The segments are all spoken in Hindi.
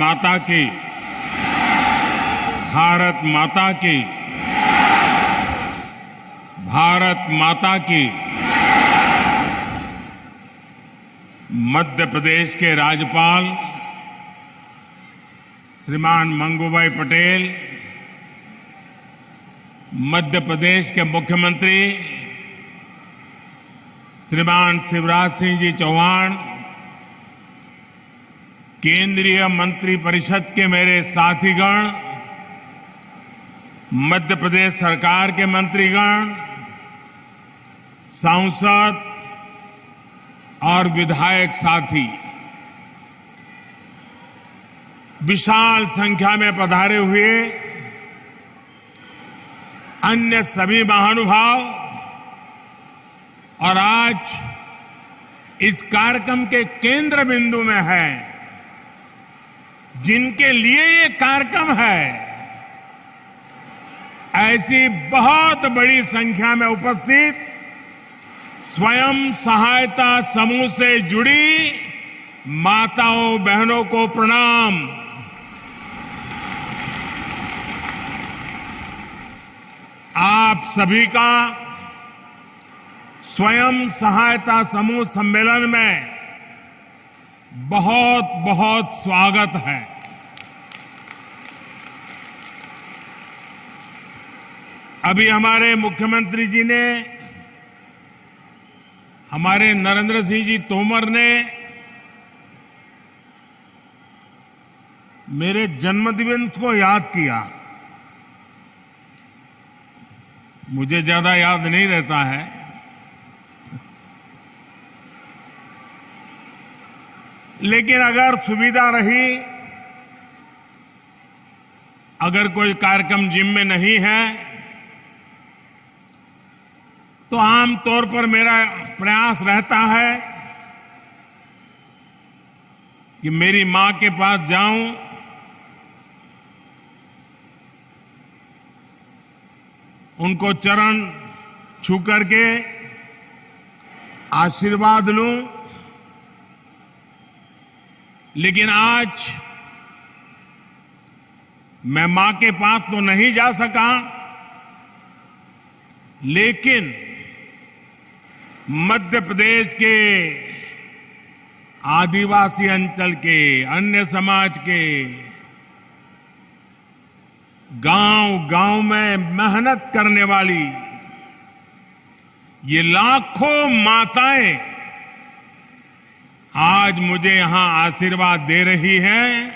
माता की, भारत माता की, भारत माता की। मध्य प्रदेश के राज्यपाल श्रीमान मंगूभाई पटेल, मध्य प्रदेश के मुख्यमंत्री श्रीमान शिवराज सिंह जी चौहान, केंद्रीय मंत्रिपरिषद के मेरे साथीगण, मध्य प्रदेश सरकार के मंत्रीगण, सांसद और विधायक साथी, विशाल संख्या में पधारे हुए अन्य सभी महानुभाव और आज इस कार्यक्रम के केंद्र बिंदु में है, जिनके लिए ये कार्यक्रम है, ऐसी बहुत बड़ी संख्या में उपस्थित स्वयं सहायता समूह से जुड़ी माताओं बहनों को प्रणाम। आप सभी का स्वयं सहायता समूह सम्मेलन में बहुत बहुत स्वागत है। अभी हमारे मुख्यमंत्री जी ने, हमारे नरेंद्र सिंह जी तोमर ने मेरे जन्मदिवस को याद किया। मुझे ज्यादा याद नहीं रहता है, लेकिन अगर सुविधा रही, अगर कोई कार्यक्रम जिम में नहीं है, तो आमतौर पर मेरा प्रयास रहता है कि मेरी मां के पास जाऊं, उनको चरण छू करके आशीर्वाद लूं। लेकिन आज मैं मां के पास तो नहीं जा सका, लेकिन मध्य प्रदेश के आदिवासी अंचल के, अन्य समाज के गांव-गांव में मेहनत करने वाली ये लाखों माताएं आज मुझे यहां आशीर्वाद दे रही हैं।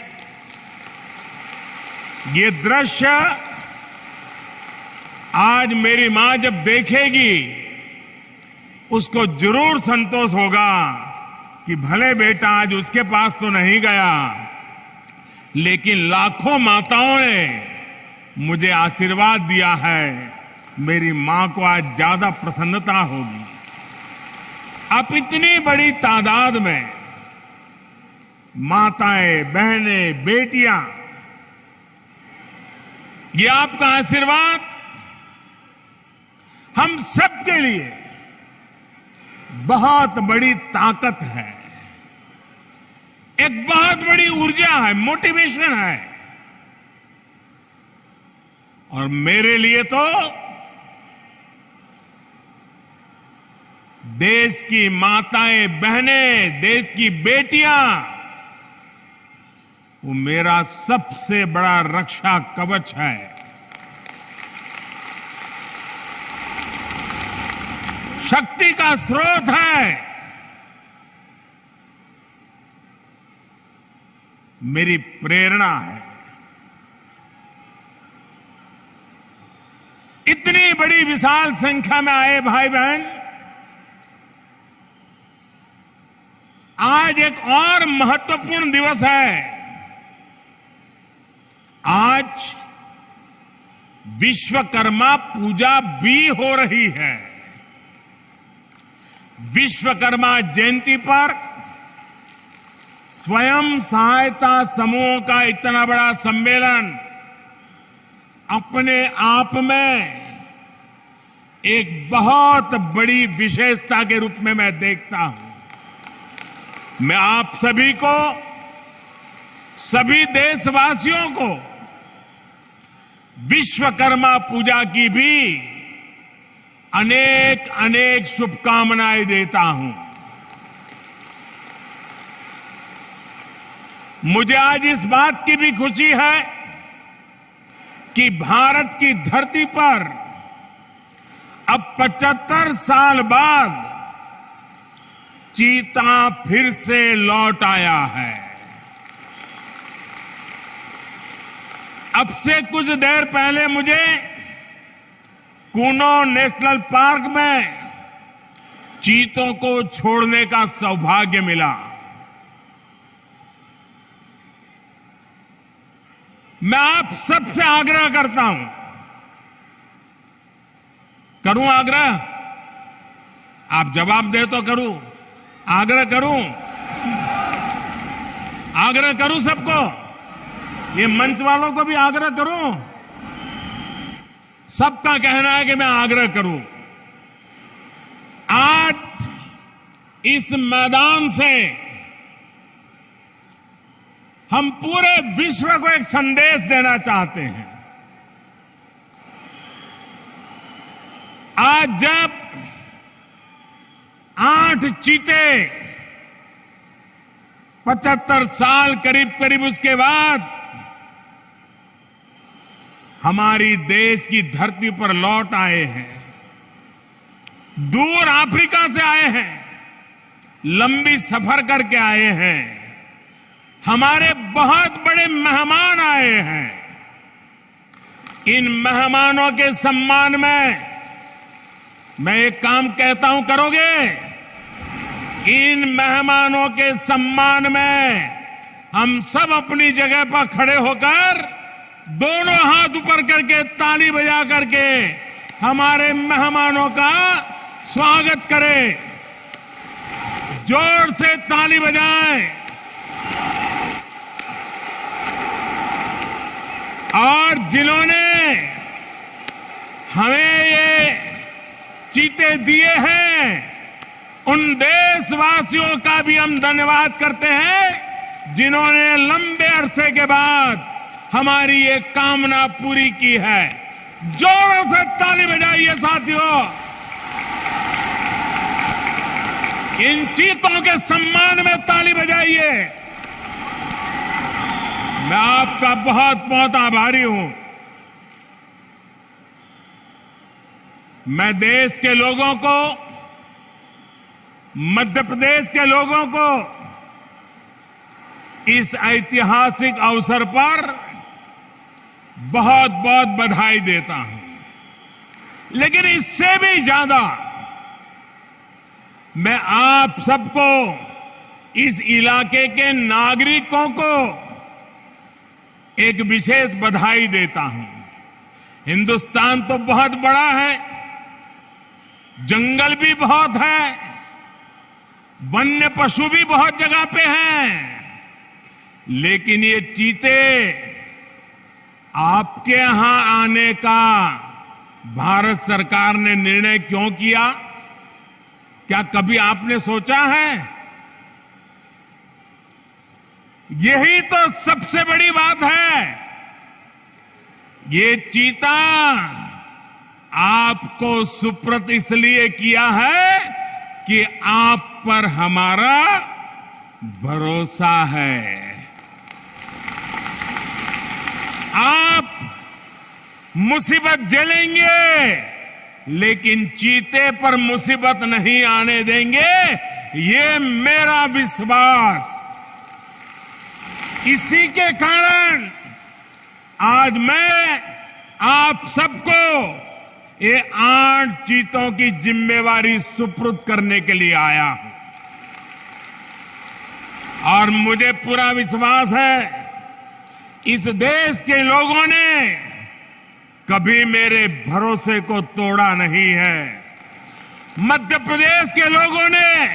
ये दृश्य आज मेरी मां जब देखेगी, उसको जरूर संतोष होगा कि भले बेटा आज उसके पास तो नहीं गया, लेकिन लाखों माताओं ने मुझे आशीर्वाद दिया है। मेरी मां को आज ज्यादा प्रसन्नता होगी। अब इतनी बड़ी तादाद में माताएं, बहनें, बेटियां, ये आपका आशीर्वाद हम सबके लिए बहुत बड़ी ताकत है, एक बहुत बड़ी ऊर्जा है, मोटिवेशन है। और मेरे लिए तो देश की माताएं, बहनें, देश की बेटियां, वो मेरा सबसे बड़ा रक्षा कवच है। शक्ति का स्रोत है। मेरी प्रेरणा है। इतनी बड़ी विशाल संख्या में आए भाई बहन, आज एक और महत्वपूर्ण दिवस है। आज विश्वकर्मा पूजा भी हो रही है। विश्वकर्मा जयंती पर स्वयं सहायता समूह का इतना बड़ा सम्मेलन अपने आप में एक बहुत बड़ी विशेषता के रूप में मैं देखता हूं। मैं आप सभी को सभी देशवासियों को विश्वकर्मा पूजा की भी अनेक अनेक शुभकामनाएं देता हूं। मुझे आज इस बात की भी खुशी है कि भारत की धरती पर अब 75 साल बाद चीता फिर से लौट आया है। अब से कुछ देर पहले मुझे कूनो नेशनल पार्क में चीतों को छोड़ने का सौभाग्य मिला। मैं आप सबसे आग्रह करता हूं, करूं आग्रह? आप जवाब दे तो करूं, आग्रह करूं, आग्रह करूं सबको, ये मंच वालों को भी आग्रह करूं। सबका कहना है कि मैं आग्रह करूं। आज इस मैदान से हम पूरे विश्व को एक संदेश देना चाहते हैं। आज जब 8 चीते 75 साल करीब करीब उसके बाद हमारी देश की धरती पर लौट आए हैं, दूर अफ्रीका से आए हैं, लंबी सफर करके आए हैं, हमारे बहुत बड़े मेहमान आए हैं। इन मेहमानों के सम्मान में मैं एक काम कहता हूं, करोगे? इन मेहमानों के सम्मान में हम सब अपनी जगह पर खड़े होकर दोनों हाथ ऊपर करके ताली बजा करके हमारे मेहमानों का स्वागत करें। जोर से ताली बजाएं और जिन्होंने हमें ये चीते दिए हैं उन देशवासियों का भी हम धन्यवाद करते हैं जिन्होंने लंबे अरसे के बाद हमारी ये कामना पूरी की है। जोरों से ताली बजाइए साथियों, इन चीतों के सम्मान में ताली बजाइए। मैं आपका बहुत बहुत आभारी हूं। मैं देश के लोगों को, मध्य प्रदेश के लोगों को इस ऐतिहासिक अवसर पर बहुत बहुत बधाई देता हूं। लेकिन इससे भी ज्यादा मैं आप सबको, इस इलाके के नागरिकों को एक विशेष बधाई देता हूं। हिंदुस्तान तो बहुत बड़ा है, जंगल भी बहुत है, वन्य पशु भी बहुत जगह पे हैं, लेकिन ये चीते आपके यहां आने का भारत सरकार ने निर्णय क्यों किया? क्या कभी आपने सोचा है? यही तो सबसे बड़ी बात है। ये चीता आपको सुपुर्द इसलिए किया है कि आप पर हमारा भरोसा है। आप मुसीबत झेलेंगे लेकिन चीते पर मुसीबत नहीं आने देंगे, ये मेरा विश्वास। इसी के कारण आज मैं आप सबको ये 8 चीतों की जिम्मेवारी सुपुर्द करने के लिए आया हूं और मुझे पूरा विश्वास है इस देश के लोगों ने कभी मेरे भरोसे को तोड़ा नहीं है। मध्य प्रदेश के लोगों ने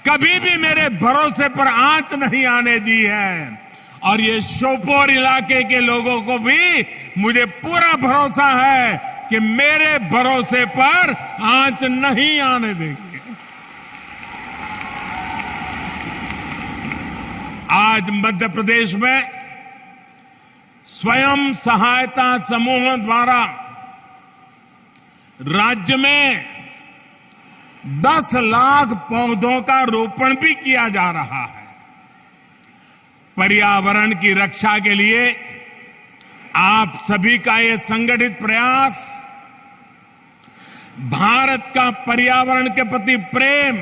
कभी भी मेरे भरोसे पर आंच नहीं आने दी है और ये श्योपुर इलाके के लोगों को भी मुझे पूरा भरोसा है कि मेरे भरोसे पर आंच नहीं आने देंगे। आज मध्य प्रदेश में स्वयं सहायता समूहों द्वारा राज्य में 10 लाख पौधों का रोपण भी किया जा रहा है। पर्यावरण की रक्षा के लिए आप सभी का ये संगठित प्रयास, भारत का पर्यावरण के प्रति प्रेम,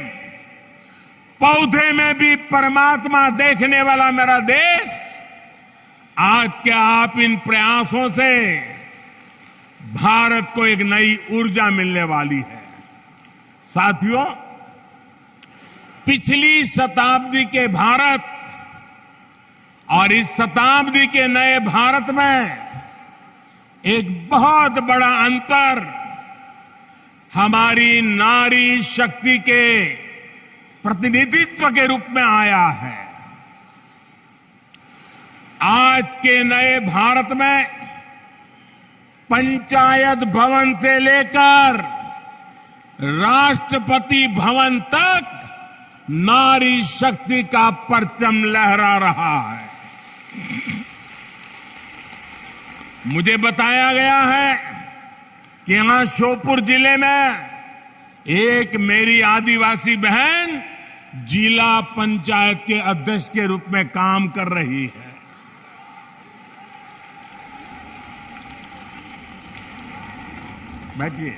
पौधे में भी परमात्मा देखने वाला मेरा देश, आज के आप इन प्रयासों से भारत को एक नई ऊर्जा मिलने वाली है। साथियों, पिछली शताब्दी के भारत और इस शताब्दी के नए भारत में एक बहुत बड़ा अंतर हमारी नारी शक्ति के प्रतिनिधित्व के रूप में आया है। आज के नए भारत में पंचायत भवन से लेकर राष्ट्रपति भवन तक नारी शक्ति का परचम लहरा रहा है। मुझे बताया गया है कि यहां श्योपुर जिले में एक मेरी आदिवासी बहन जिला पंचायत के अध्यक्ष के रूप में काम कर रही है। बैठिए।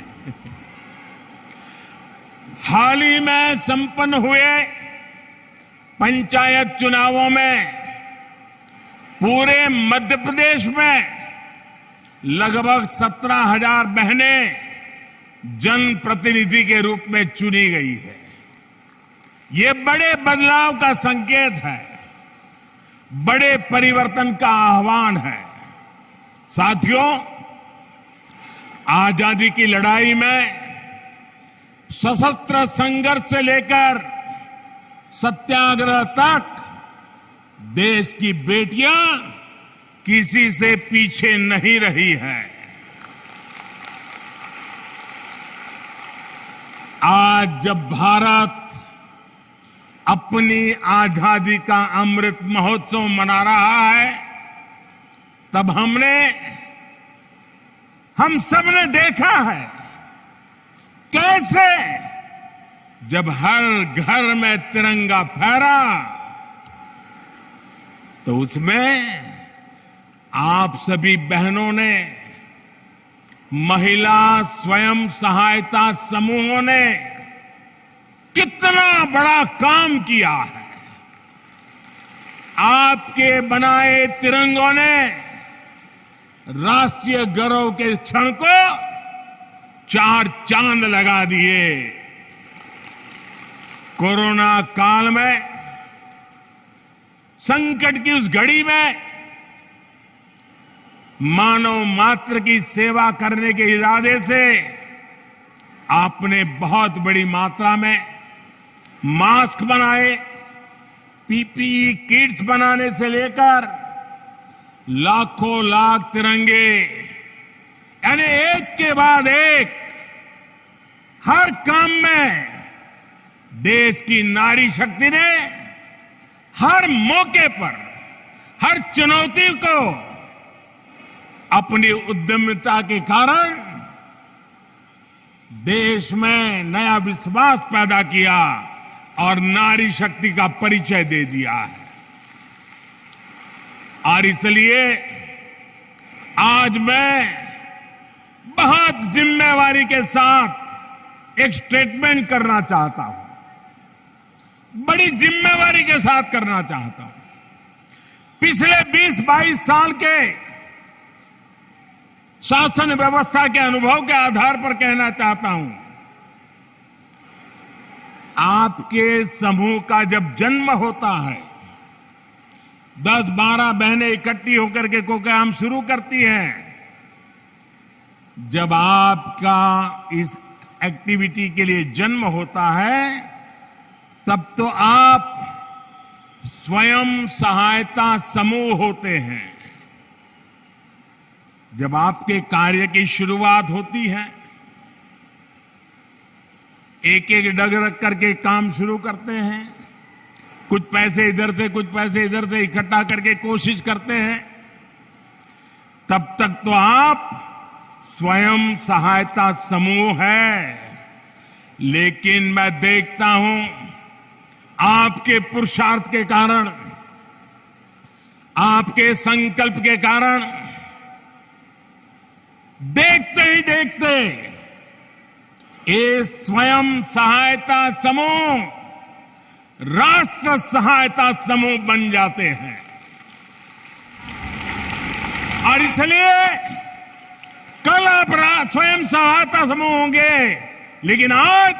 हाल ही में संपन्न हुए पंचायत चुनावों में पूरे मध्य प्रदेश में लगभग 17,000 बहनें जनप्रतिनिधि के रूप में चुनी गई है। ये बड़े बदलाव का संकेत है, बड़े परिवर्तन का आह्वान है। साथियों, आजादी की लड़ाई में सशस्त्र संघर्ष से लेकर सत्याग्रह तक देश की बेटियां किसी से पीछे नहीं रही हैं। आज जब भारत अपनी आजादी का अमृत महोत्सव मना रहा है, तब हम सबने देखा है कैसे जब हर घर में तिरंगा फहरा तो उसमें आप सभी बहनों ने, महिला स्वयं सहायता समूहों ने कितना बड़ा काम किया है। आपके बनाए तिरंगों ने राष्ट्रीय गौरव के क्षण को 4 चांद लगा दिए। कोरोना काल में, संकट की उस घड़ी में मानव मात्र की सेवा करने के इरादे से आपने बहुत बड़ी मात्रा में मास्क बनाए, पीपीई किट्स बनाने से लेकर लाखों लाख तिरंगे, यानी एक के बाद एक हर काम में देश की नारी शक्ति ने हर मौके पर, हर चुनौती को अपनी उद्यमिता के कारण देश में नया विश्वास पैदा किया और नारी शक्ति का परिचय दे दिया है। और इसलिए आज मैं बहुत जिम्मेवारी के साथ एक स्टेटमेंट करना चाहता हूं, बड़ी जिम्मेवारी के साथ करना चाहता हूं। पिछले 20-22 साल के शासन व्यवस्था के अनुभव के आधार पर कहना चाहता हूं, आपके समूह का जब जन्म होता है, 10-12 बहनें इकट्ठी होकर के कोई काम शुरू करती हैं। जब आपका इस एक्टिविटी के लिए जन्म होता है, तब तो आप स्वयं सहायता समूह होते हैं। जब आपके कार्य की शुरुआत होती है, एक एक डग रख करके काम शुरू करते हैं, कुछ पैसे इधर से कुछ पैसे इधर से इकट्ठा करके कोशिश करते हैं, तब तक तो आप स्वयं सहायता समूह है। लेकिन मैं देखता हूं आपके पुरुषार्थ के कारण, आपके संकल्प के कारण, देखते ही देखते ये स्वयं सहायता समूह राष्ट्र सहायता समूह बन जाते हैं। और इसलिए कल आप स्वयं सहायता समूह होंगे, लेकिन आज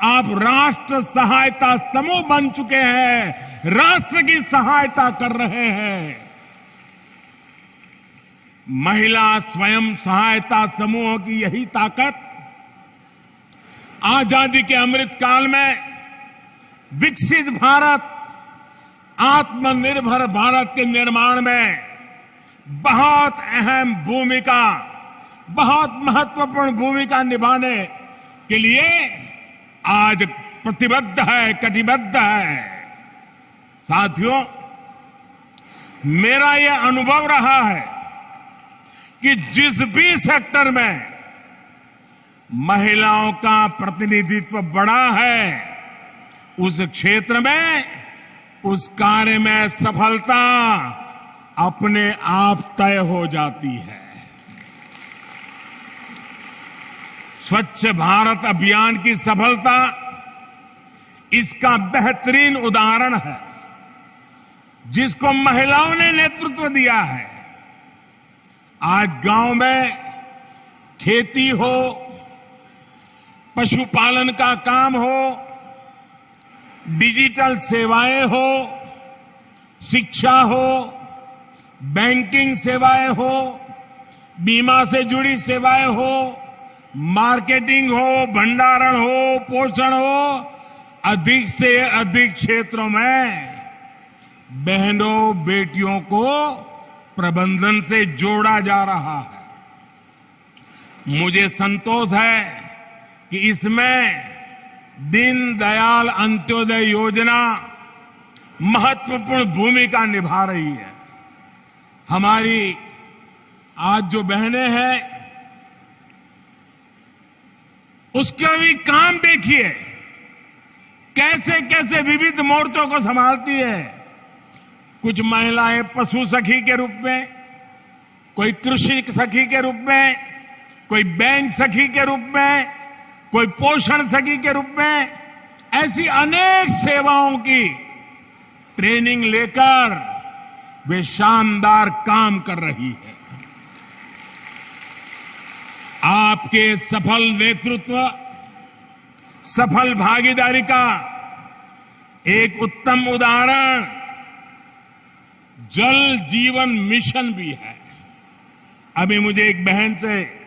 आप राष्ट्र सहायता समूह बन चुके हैं, राष्ट्र की सहायता कर रहे हैं। महिला स्वयं सहायता समूहों की यही ताकत आजादी के अमृत काल में विकसित भारत, आत्मनिर्भर भारत के निर्माण में बहुत अहम भूमिका, बहुत महत्वपूर्ण भूमिका निभाने के लिए आज प्रतिबद्ध है, कटिबद्ध है। साथियों, मेरा यह अनुभव रहा है कि जिस भी सेक्टर में महिलाओं का प्रतिनिधित्व बढ़ा है, उस क्षेत्र में, उस कार्य में सफलता अपने आप तय हो जाती है। स्वच्छ भारत अभियान की सफलता इसका बेहतरीन उदाहरण है, जिसको महिलाओं ने नेतृत्व दिया है। आज गांव में खेती हो, पशुपालन का काम हो, डिजिटल सेवाएं हो, शिक्षा हो, बैंकिंग सेवाएं हो, बीमा से जुड़ी सेवाएं हो, मार्केटिंग हो, भंडारण हो, पोषण हो, अधिक से अधिक क्षेत्रों में बहनों बेटियों को प्रबंधन से जोड़ा जा रहा है। मुझे संतोष है कि इसमें दीनदयाल अंत्योदय योजना महत्वपूर्ण भूमिका निभा रही है। हमारी आज जो बहनें हैं, उसका भी काम देखिए, कैसे कैसे विविध मोर्चों को संभालती है। कुछ महिलाएं पशु सखी के रूप में, कोई कृषि सखी के रूप में, कोई बैंक सखी के रूप में, कोई पोषण सखी के रूप में, ऐसी अनेक सेवाओं की ट्रेनिंग लेकर वे शानदार काम कर रही है। आपके सफल नेतृत्व, सफल भागीदारी का एक उत्तम उदाहरण जल जीवन मिशन भी है। अभी मुझे एक बहन से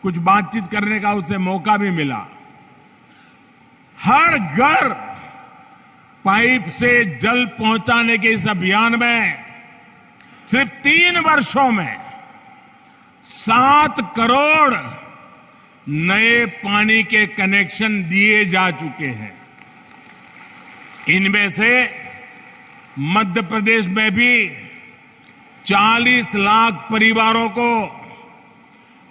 कुछ बातचीत करने का उससे मौका भी मिला। हर घर पाइप से जल पहुंचाने के इस अभियान में सिर्फ 3 वर्षों में 7 करोड़ नए पानी के कनेक्शन दिए जा चुके हैं। इनमें से मध्य प्रदेश में भी 40 लाख परिवारों को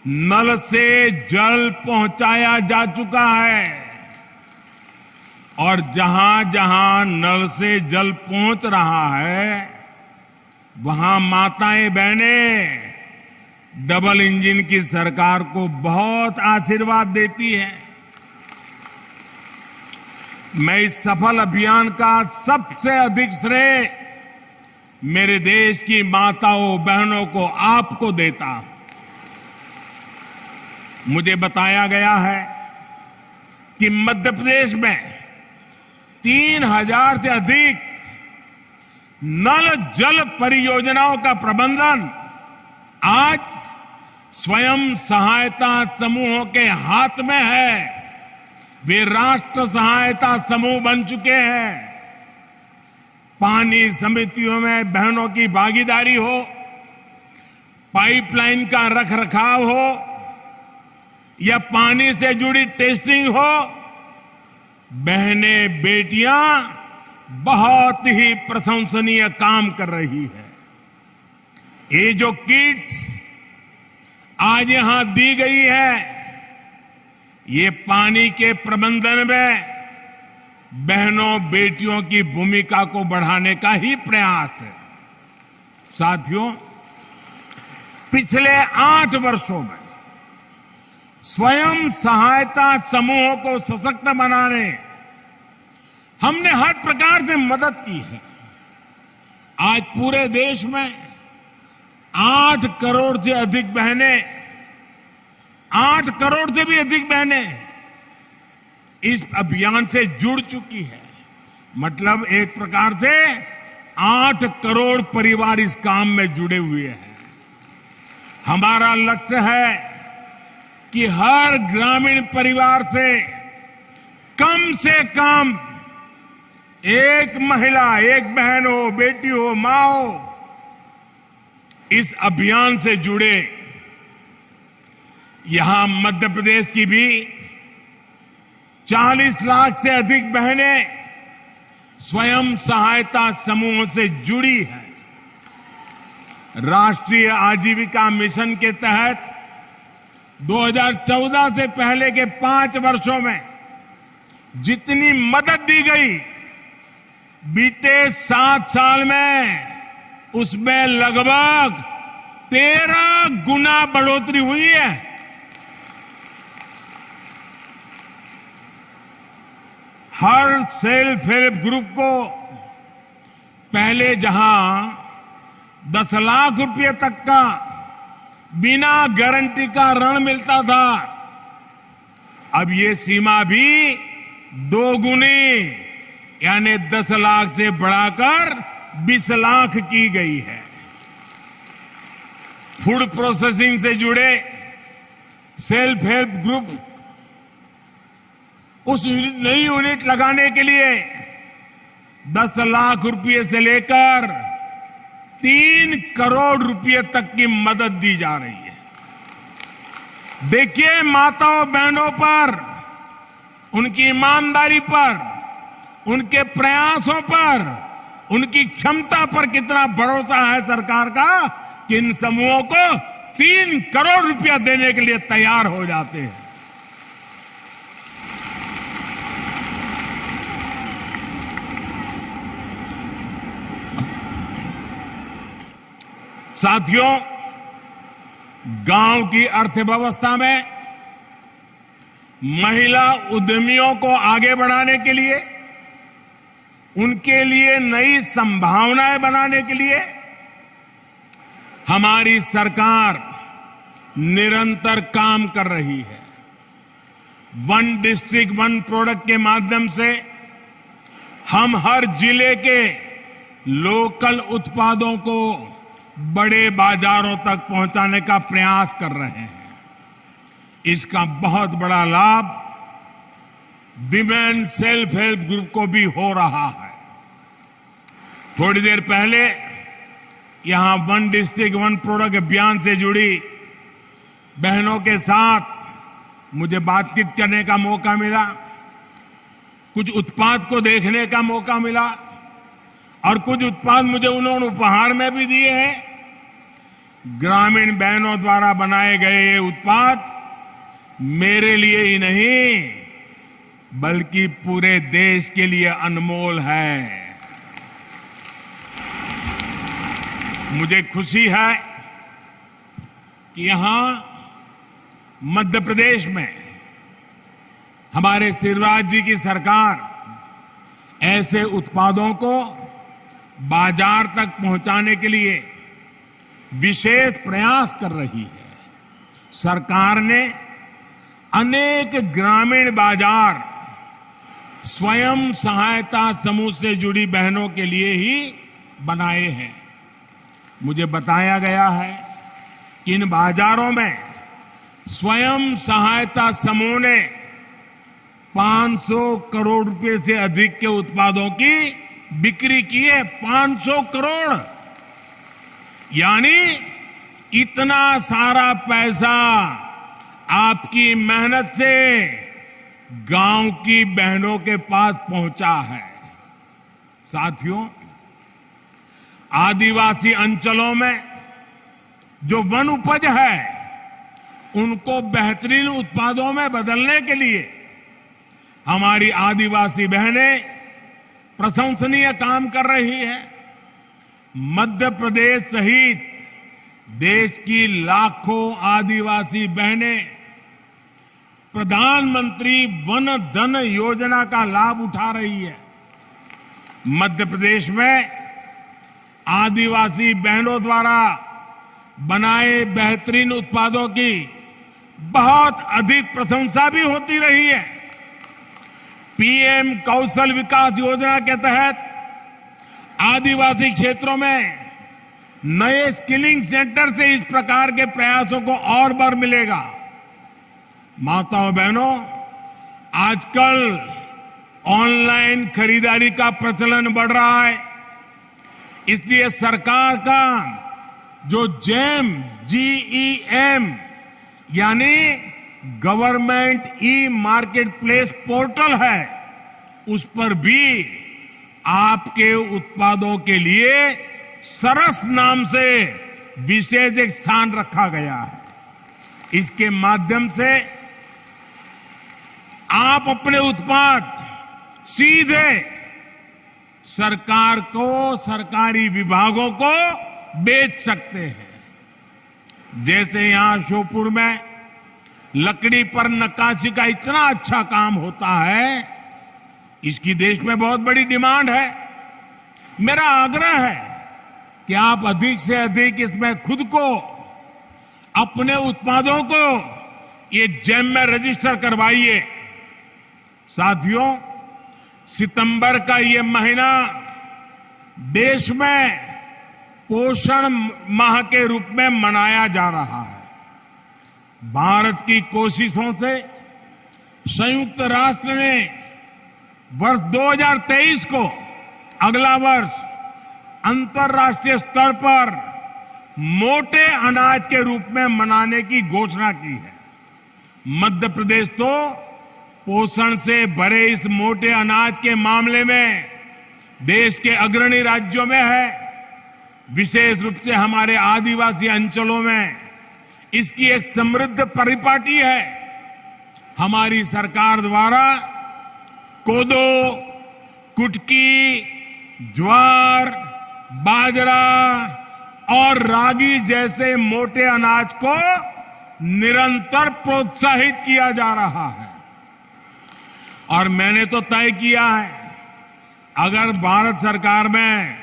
नल से जल पहुंचाया जा चुका है। और जहां जहां नल से जल पहुंच रहा है, वहां माताएं बहनें डबल इंजन की सरकार को बहुत आशीर्वाद देती है। मैं इस सफल अभियान का सबसे अधिक श्रेय मेरे देश की माताओं बहनों को, आपको देता हूं। मुझे बताया गया है कि मध्य प्रदेश में 3000 से अधिक नल जल परियोजनाओं का प्रबंधन आज स्वयं सहायता समूहों के हाथ में है। वे राष्ट्र सहायता समूह बन चुके हैं। पानी समितियों में बहनों की भागीदारी हो, पाइपलाइन का रखरखाव हो या पानी से जुड़ी टेस्टिंग हो, बहनें बेटियां बहुत ही प्रशंसनीय काम कर रही है। ये जो किट्स आज यहां दी गई है, ये पानी के प्रबंधन में बहनों बेटियों की भूमिका को बढ़ाने का ही प्रयास है। साथियों, पिछले 8 वर्षों में स्वयं सहायता समूहों को सशक्त बनाने हमने हर प्रकार से मदद की है। आज पूरे देश में 8 करोड़ से अधिक बहनें, 8 करोड़ से भी अधिक बहनें इस अभियान से जुड़ चुकी है। मतलब एक प्रकार से 8 करोड़ परिवार इस काम में जुड़े हुए हैं। हमारा लक्ष्य है कि हर ग्रामीण परिवार से कम एक महिला, एक बहन हो, बेटी हो, मां हो, इस अभियान से जुड़े। यहां मध्य प्रदेश की भी 40 लाख से अधिक बहनें स्वयं सहायता समूहों से जुड़ी हैं। राष्ट्रीय आजीविका मिशन के तहत 2014 से पहले के 5 वर्षों में जितनी मदद दी गई, बीते 7 साल में उसमें लगभग 13 गुना बढ़ोतरी हुई है। हर सेल्फ हेल्प ग्रुप को पहले जहां 10 लाख रुपए तक का बिना गारंटी का ऋण मिलता था, अब ये सीमा भी 2 गुनी यानी 10 लाख से बढ़ाकर 20 लाख की गई है। फूड प्रोसेसिंग से जुड़े सेल्फ हेल्प ग्रुप उस नई यूनिट लगाने के लिए 10 लाख रुपए से लेकर 3 करोड़ रुपए तक की मदद दी जा रही है। देखिए माताओं बहनों पर, उनकी ईमानदारी पर, उनके प्रयासों पर, उनकी क्षमता पर कितना भरोसा है सरकार का कि इन समूहों को 3 करोड़ रुपया देने के लिए तैयार हो जाते हैं। साथियों, गांव की अर्थव्यवस्था में महिला उद्यमियों को आगे बढ़ाने के लिए, उनके लिए नई संभावनाएं बनाने के लिए हमारी सरकार निरंतर काम कर रही है। 1 डिस्ट्रिक्ट 1 प्रोडक्ट के माध्यम से हम हर जिले के लोकल उत्पादों को बड़े बाजारों तक पहुंचाने का प्रयास कर रहे हैं। इसका बहुत बड़ा लाभ विमेन सेल्फ हेल्प ग्रुप को भी हो रहा है। थोड़ी देर पहले यहां 1 डिस्ट्रिक्ट 1 प्रोडक्ट अभियान से जुड़ी बहनों के साथ मुझे बातचीत करने का मौका मिला, कुछ उत्पाद को देखने का मौका मिला और कुछ उत्पाद मुझे उन्होंने उपहार में भी दिए हैं। ग्रामीण बहनों द्वारा बनाए गए ये उत्पाद मेरे लिए ही नहीं बल्कि पूरे देश के लिए अनमोल है। मुझे खुशी है कि यहां मध्य प्रदेश में हमारे शिवराज जी की सरकार ऐसे उत्पादों को बाजार तक पहुंचाने के लिए विशेष प्रयास कर रही है। सरकार ने अनेक ग्रामीण बाजार स्वयं सहायता समूह से जुड़ी बहनों के लिए ही बनाए हैं। मुझे बताया गया है कि इन बाजारों में स्वयं सहायता समूह ने 500 करोड़ रुपए से अधिक के उत्पादों की बिक्री की है। 500 करोड़ यानी इतना सारा पैसा आपकी मेहनत से गांव की बहनों के पास पहुंचा है। साथियों, आदिवासी अंचलों में जो वन उपज है उनको बेहतरीन उत्पादों में बदलने के लिए हमारी आदिवासी बहनें प्रशंसनीय काम कर रही है। मध्य प्रदेश सहित देश की लाखों आदिवासी बहनें प्रधानमंत्री वन धन योजना का लाभ उठा रही है। मध्य प्रदेश में आदिवासी बहनों द्वारा बनाए बेहतरीन उत्पादों की बहुत अधिक प्रशंसा भी होती रही है। पीएम कौशल विकास योजना के तहत आदिवासी क्षेत्रों में नए स्किलिंग सेंटर से इस प्रकार के प्रयासों को और बल मिलेगा। माताओं बहनों, आजकल ऑनलाइन खरीदारी का प्रचलन बढ़ रहा है, इसलिए सरकार का जो GEM यानी government e market place portal है, उस पर भी आपके उत्पादों के लिए सरस नाम से विशेष एक स्थान रखा गया है। इसके माध्यम से आप अपने उत्पाद सीधे सरकार को, सरकारी विभागों को बेच सकते हैं। जैसे यहां श्योपुर में लकड़ी पर नक्काशी का इतना अच्छा काम होता है, इसकी देश में बहुत बड़ी डिमांड है। मेरा आग्रह है कि आप अधिक से अधिक इसमें खुद को, अपने उत्पादों को ये जेम में रजिस्टर करवाइए। साथियों, सितंबर का ये महीना देश में पोषण माह के रूप में मनाया जा रहा है। भारत की कोशिशों से संयुक्त राष्ट्र ने वर्ष 2023 को, अगला वर्ष, अंतर्राष्ट्रीय स्तर पर मोटे अनाज के रूप में मनाने की घोषणा की है। मध्य प्रदेश तो पोषण से भरे इस मोटे अनाज के मामले में देश के अग्रणी राज्यों में है। विशेष रूप से हमारे आदिवासी अंचलों में इसकी एक समृद्ध परिपाटी है। हमारी सरकार द्वारा कोदो, कुटकी, ज्वार, बाजरा और रागी जैसे मोटे अनाज को निरंतर प्रोत्साहित किया जा रहा है। और मैंने तो तय किया है, अगर भारत सरकार में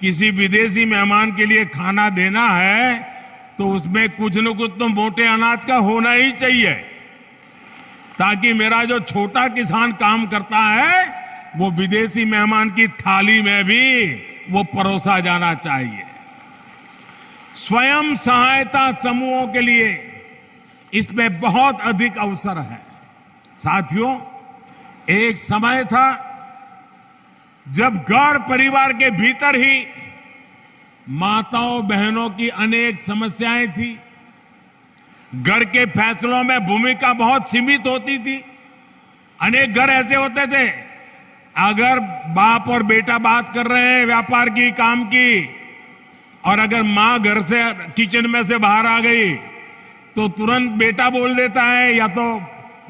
किसी विदेशी मेहमान के लिए खाना देना है तो उसमें कुछ न कुछ तो मोटे अनाज का होना ही चाहिए, ताकि मेरा जो छोटा किसान काम करता है वो विदेशी मेहमान की थाली में भी वो परोसा जाना चाहिए। स्वयं सहायता समूहों के लिए इसमें बहुत अधिक अवसर है। साथियों, एक समय था जब घर परिवार के भीतर ही माताओं बहनों की अनेक समस्याएं थी। घर के फैसलों में भूमिका बहुत सीमित होती थी। अनेक घर ऐसे होते थे, अगर बाप और बेटा बात कर रहे हैं व्यापार की, काम की, और अगर मां घर से किचन में से बाहर आ गई तो तुरंत बेटा बोल देता है या तो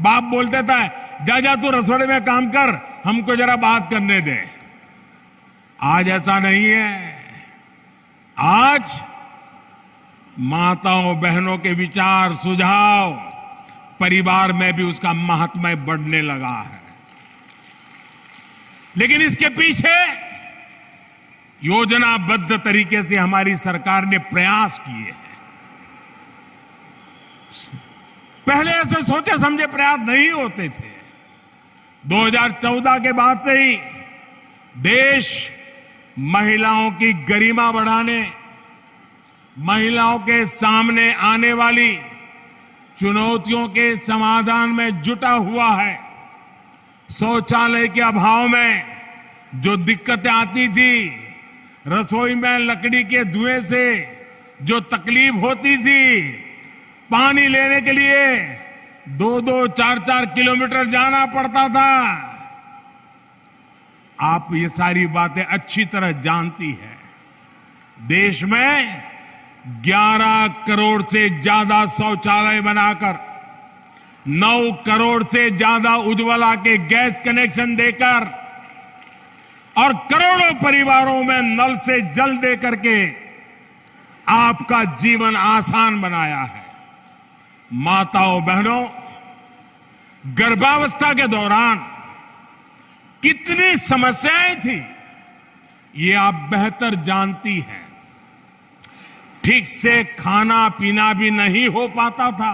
बाप बोल देता है, जा जा तू रसोड़े में काम कर, हमको जरा बात करने दे। आज ऐसा नहीं है। आज माताओं बहनों के विचार, सुझाव परिवार में भी उसका महात्म्य बढ़ने लगा है। लेकिन इसके पीछे योजनाबद्ध तरीके से हमारी सरकार ने प्रयास किए हैं। पहले ऐसे सोचे समझे प्रयास नहीं होते थे। 2014 के बाद से ही देश महिलाओं की गरिमा बढ़ाने, महिलाओं के सामने आने वाली चुनौतियों के समाधान में जुटा हुआ है। शौचालय के अभाव में जो दिक्कतें आती थी, रसोई में लकड़ी के धुएं से जो तकलीफ होती थी, पानी लेने के लिए 2-2, 4-4 किलोमीटर जाना पड़ता था, आप ये सारी बातें अच्छी तरह जानती हैं। देश में 11 करोड़ से ज्यादा शौचालय बनाकर, 9 करोड़ से ज्यादा उज्ज्वला के गैस कनेक्शन देकर और करोड़ों परिवारों में नल से जल दे करके आपका जीवन आसान बनाया है। माताओं बहनों, गर्भावस्था के दौरान कितनी समस्याएं थी ये आप बेहतर जानती हैं। ठीक से खाना पीना भी नहीं हो पाता था,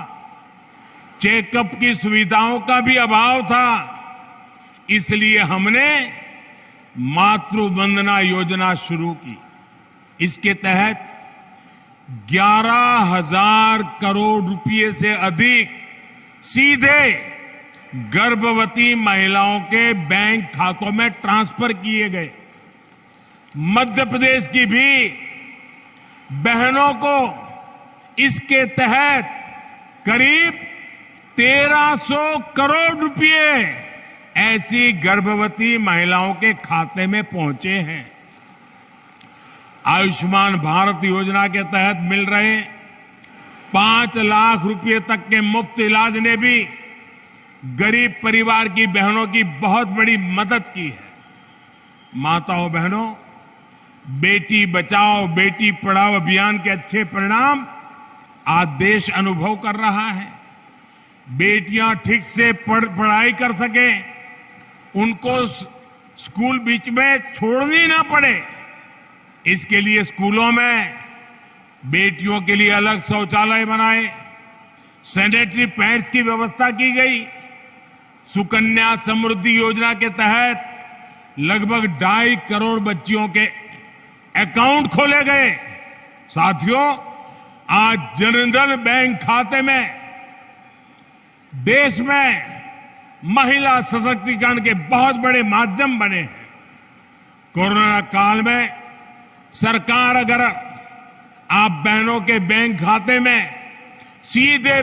चेकअप की सुविधाओं का भी अभाव था। इसलिए हमने मातृ वंदना योजना शुरू की। इसके तहत 11,000 करोड़ रुपए से अधिक सीधे गर्भवती महिलाओं के बैंक खातों में ट्रांसफर किए गए। मध्य प्रदेश की भी बहनों को इसके तहत करीब 1,300 करोड़ रुपए ऐसी गर्भवती महिलाओं के खाते में पहुंचे हैं। आयुष्मान भारत योजना के तहत मिल रहे 5 लाख रुपए तक के मुफ्त इलाज ने भी गरीब परिवार की बहनों की बहुत बड़ी मदद की है। माताओं बहनों, बेटी बचाओ बेटी पढ़ाओ अभियान के अच्छे परिणाम आज देश अनुभव कर रहा है। बेटियां ठीक से पढ़ाई कर सके, उनको स्कूल बीच में छोड़नी ना पड़े, इसके लिए स्कूलों में बेटियों के लिए अलग शौचालय बनाए, सैनिटरी पैड्स की व्यवस्था की गई। सुकन्या समृद्धि योजना के तहत लगभग 2.5 करोड़ बच्चियों के अकाउंट खोले गए। साथियों, आज जनधन बैंक खाते में देश में महिला सशक्तिकरण के बहुत बड़े माध्यम बने हैं। कोरोना काल में सरकार अगर आप बहनों के बैंक खाते में सीधे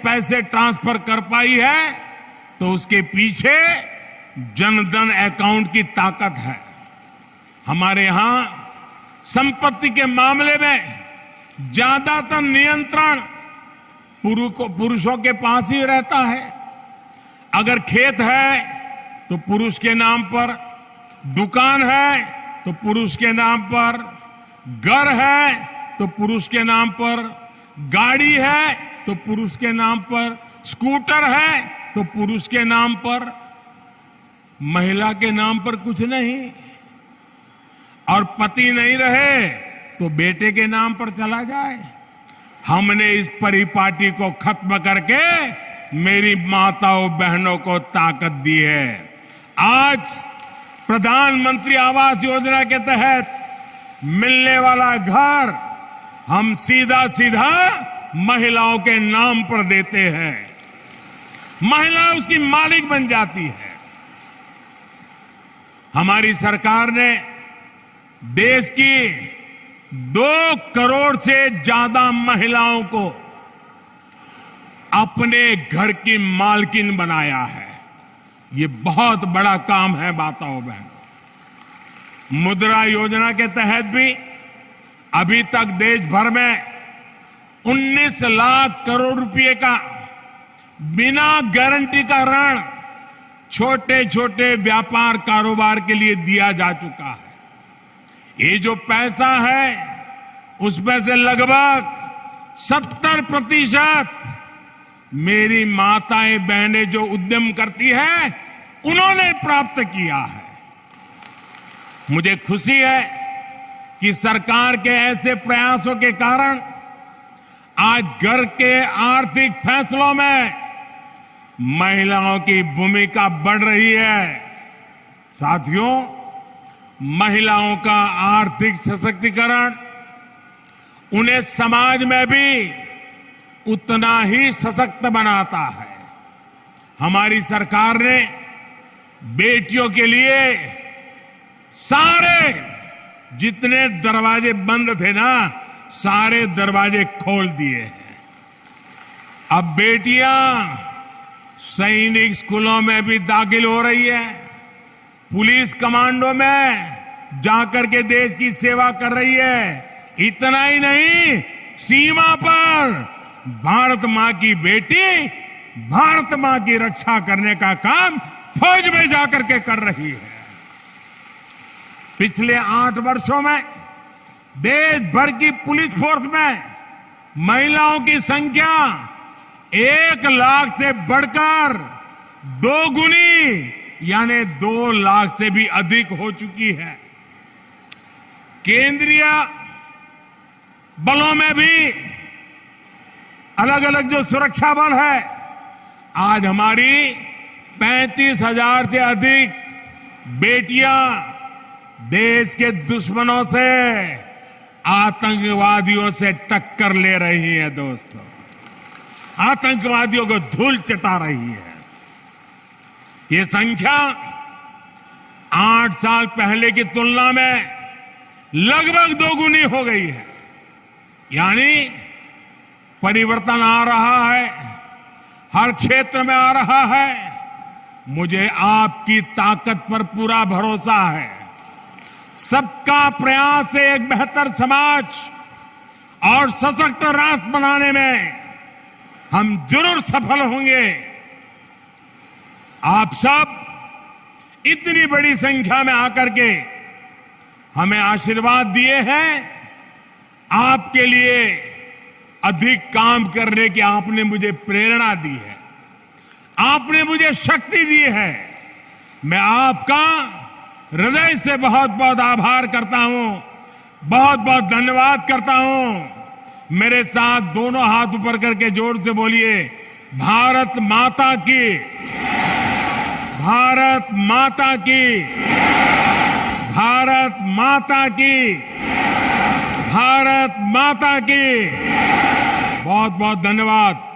पैसे ट्रांसफर कर पाई है तो उसके पीछे जनधन अकाउंट की ताकत है। हमारे यहां संपत्ति के मामले में ज्यादातर नियंत्रण पुरुषों के पास ही रहता है। अगर खेत है तो पुरुष के नाम पर, दुकान है तो पुरुष के नाम पर, घर है तो पुरुष के नाम पर, गाड़ी है तो पुरुष के नाम पर, स्कूटर है तो पुरुष के नाम पर, महिला के नाम पर कुछ नहीं। और पति नहीं रहे तो बेटे के नाम पर चला जाए। हमने इस परिपाटी को खत्म करके मेरी माताओं बहनों को ताकत दी है। आज प्रधानमंत्री आवास योजना के तहत मिलने वाला घर हम सीधा सीधा महिलाओं के नाम पर देते हैं। महिला उसकी मालिक बन जाती है। हमारी सरकार ने देश की 2 करोड़ से ज्यादा महिलाओं को अपने घर की मालकिन बनाया है। ये बहुत बड़ा काम है माताओं बहनों। मुद्रा योजना के तहत भी अभी तक देश भर में 19 लाख करोड़ रुपए का बिना गारंटी का ऋण छोटे छोटे व्यापार कारोबार के लिए दिया जा चुका है। ये जो पैसा है उसमें से लगभग 70% मेरी माताएं बहनें जो उद्यम करती है उन्होंने प्राप्त किया है। मुझे खुशी है कि सरकार के ऐसे प्रयासों के कारण आज घर के आर्थिक फैसलों में महिलाओं की भूमिका बढ़ रही है। साथियों, महिलाओं का आर्थिक सशक्तिकरण उन्हें समाज में भी उतना ही सशक्त बनाता है। हमारी सरकार ने बेटियों के लिए सारे जितने दरवाजे बंद थे ना, सारे दरवाजे खोल दिए हैं। अब बेटियां सैनिक स्कूलों में भी दाखिल हो रही है, पुलिस कमांडो में जाकर के देश की सेवा कर रही है। इतना ही नहीं, सीमा पर भारत मां की बेटी भारत मां की रक्षा करने का काम फौज में जाकर के कर रही है। पिछले 8 वर्षों में देश भर की पुलिस फोर्स में महिलाओं की संख्या 1 लाख से बढ़कर 2 गुनी यानी 2 लाख से भी अधिक हो चुकी है। केंद्रीय बलों में भी अलग अलग जो सुरक्षा बल है, आज हमारी 35,000 से अधिक बेटियां देश के दुश्मनों से, आतंकवादियों से टक्कर ले रही है। दोस्तों, आतंकवादियों को धूल चटा रही है। ये संख्या 8 साल पहले की तुलना में लगभग 2 गुनी हो गई है। यानी परिवर्तन आ रहा है, हर क्षेत्र में आ रहा है। मुझे आपकी ताकत पर पूरा भरोसा है। सबका प्रयास से एक बेहतर समाज और सशक्त राष्ट्र बनाने में हम जरूर सफल होंगे। आप सब इतनी बड़ी संख्या में आकर के हमें आशीर्वाद दिए हैं। आपके लिए अधिक काम करने की आपने मुझे प्रेरणा दी है, आपने मुझे शक्ति दी है। मैं आपका हृदय से बहुत बहुत आभार करता हूं, बहुत बहुत धन्यवाद करता हूं। मेरे साथ दोनों हाथ ऊपर करके जोर से बोलिए, भारत माता की, भारत माता की, भारत माता की, भारत माता की। बहुत बहुत धन्यवाद।